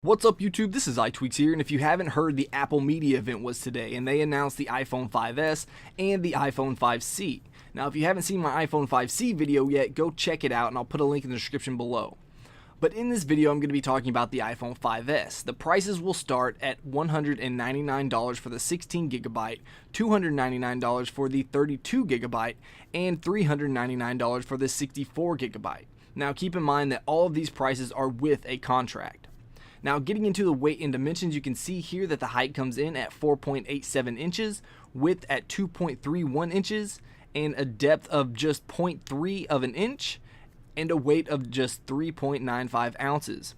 What's up YouTube, this is iTweaks here, and if you haven't heard, the Apple Media event was today, and they announced the iPhone 5S and the iPhone 5C. Now if you haven't seen my iPhone 5C video yet, go check it out, and I'll put a link in the description below. But in this video I'm going to be talking about the iPhone 5S. The prices will start at $199 for the 16GB, $299 for the 32GB, and $399 for the 64GB. Now keep in mind that all of these prices are with a contract. Now getting into the weight and dimensions, you can see here that the height comes in at 4.87 inches, width at 2.31 inches, and a depth of just 0.3 of an inch, and a weight of just 3.95 ounces.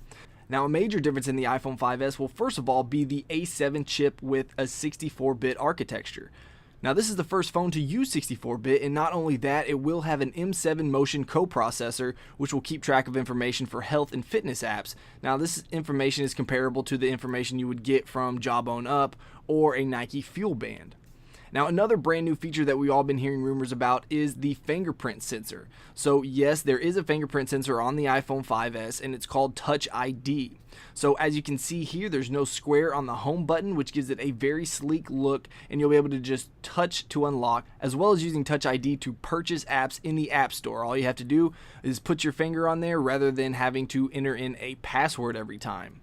Now a major difference in the iPhone 5S will first of all be the A7 chip with a 64-bit architecture. Now this is the first phone to use 64-bit, and not only that, it will have an M7 Motion coprocessor, which will keep track of information for health and fitness apps. Now this information is comparable to the information you would get from Jawbone Up or a Nike Fuel Band. Now another brand new feature that we've all been hearing rumors about is the fingerprint sensor. So yes, there is a fingerprint sensor on the iPhone 5S, and it's called Touch ID. So as you can see here, there's no square on the home button, which gives it a very sleek look, and you'll be able to just touch to unlock, as well as using Touch ID to purchase apps in the App Store. All you have to do is put your finger on there rather than having to enter in a password every time.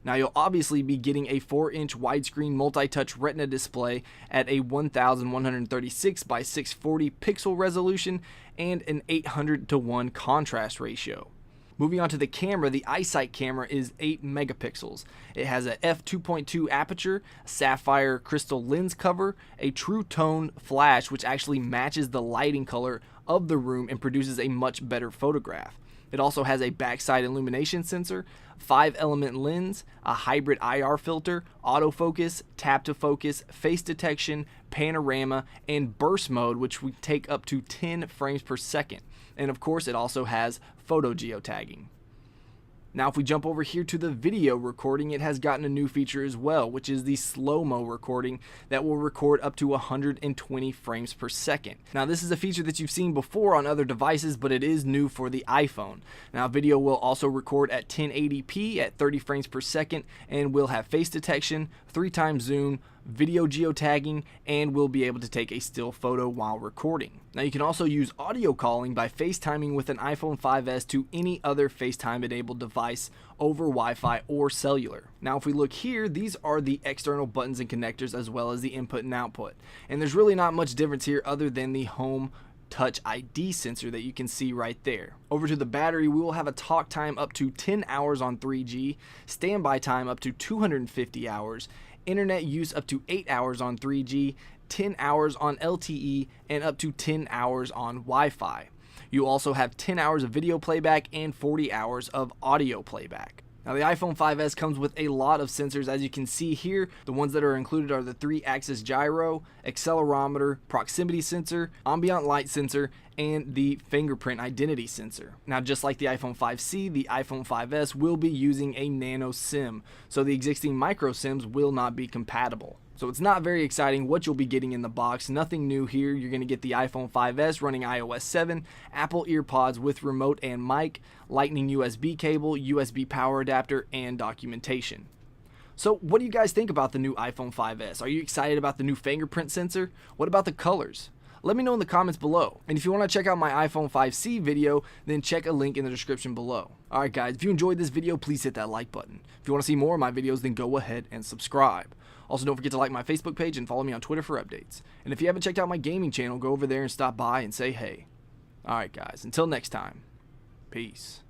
Now you'll obviously be getting a 4-inch widescreen multi-touch retina display at a 1136 by 640 pixel resolution and an 800:1 contrast ratio. Moving on to the camera, the iSight camera is 8 megapixels. It has a f2.2 aperture, a sapphire crystal lens cover, a true tone flash which actually matches the lighting color of the room and produces a much better photograph. It also has a backside illumination sensor, 5-element lens, a hybrid IR filter, autofocus, tap to focus, face detection, panorama, and burst mode, which we take up to 10 frames per second. And of course it also has photo geotagging. Now if we jump over here to the video recording, it has gotten a new feature as well, which is the slow-mo recording that will record up to 120 frames per second. Now this is a feature that you've seen before on other devices, but it is new for the iPhone. Now video will also record at 1080p at 30 frames per second, and will have face detection, 3x zoom, video geotagging, and will be able to take a still photo while recording. Now you can also use audio calling by FaceTiming with an iPhone 5S to any other FaceTime enabled device over Wi-Fi or cellular. Now if we look here, these are the external buttons and connectors as well as the input and output. And there's really not much difference here other than the home Touch ID sensor that you can see right there. Over to the battery, we will have a talk time up to 10 hours on 3G, standby time up to 250 hours, internet use up to 8 hours on 3G, 10 hours on LTE, and up to 10 hours on Wi-Fi. You also have 10 hours of video playback and 40 hours of audio playback. Now the iPhone 5S comes with a lot of sensors, as you can see here. The ones that are included are the 3-axis gyro, accelerometer, proximity sensor, ambient light sensor, and the fingerprint identity sensor. Now just like the iPhone 5C, the iPhone 5S will be using a nano SIM, so the existing micro SIMs will not be compatible. So it's not very exciting what you'll be getting in the box. Nothing new here. You're going to get the iPhone 5S running iOS 7, Apple EarPods with remote and mic, Lightning USB cable, USB power adapter, and documentation. So what do you guys think about the new iPhone 5S? Are you excited about the new fingerprint sensor? What about the colors? Let me know in the comments below. And if you want to check out my iPhone 5C video, then check a link in the description below. Alright guys, if you enjoyed this video, please hit that like button. If you want to see more of my videos, then go ahead and subscribe. Also, don't forget to like my Facebook page and follow me on Twitter for updates. And if you haven't checked out my gaming channel, go over there and stop by and say hey. Alright guys, until next time, peace.